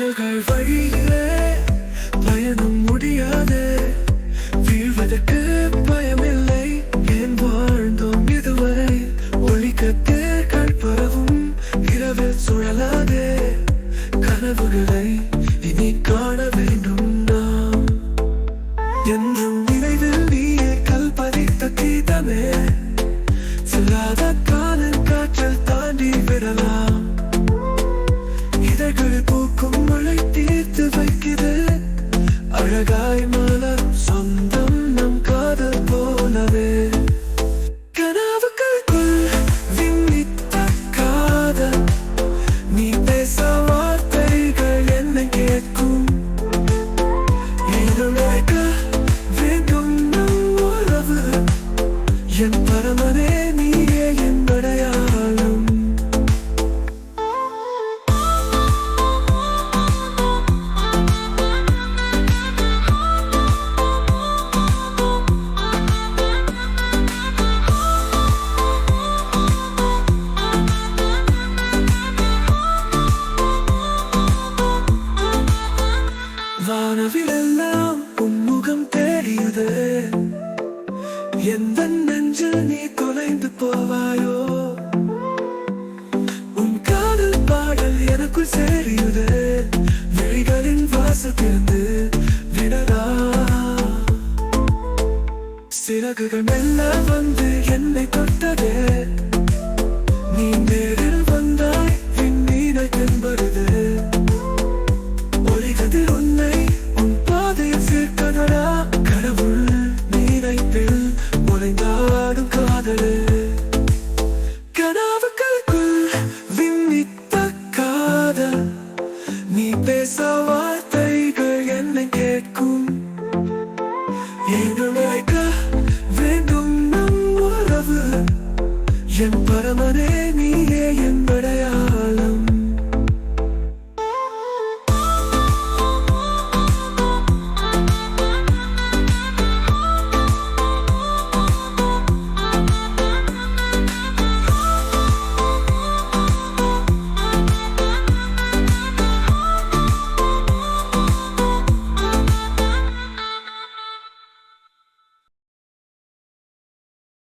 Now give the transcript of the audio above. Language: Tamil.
விரல்கள் வழியிலே பயணம் முடியாது, வீழ்வதற்கு பயமில்லை, ஏன் வாழ்ந்தோம் இதுவரை. ஒளிக்கதிர்கள் பரவும் இரவில் சுழலாதே, கனவுகளை இனி காண வேண்டும் நாம். என்றும் நினைவில் நீயே கல்பதித்த கீதமே, செல்லாத காதல் காற்றில் தாண்டி விடலாம். இதழ்கள் பூக்கும் மழை தீர்த்து வைக்கிறது, அழகாய் மலரும் சொந்தம் நம் காதல் போலவே. கனவுகளுக்குள் விண்ணித்த காதல், நீ பேச வார்த்தைகள் என்னை கேட்கும். இருளைக்க வேண்டும் நம் உறவு, என் பரமனே நீயே என் அடையாளம். வானவிலெல்லாம் உன்முகம் தெரியுது, எந்த நெஞ்சில் நீ தொலைந்து போவாயோ. உன் காதல் பாடல் எனக்குள் சேரியுது, விழிகளின் வாசத்திலிருந்து விடலா. சிறகுகள் மெல்ல வந்து என்னை தொட்டதே, நீ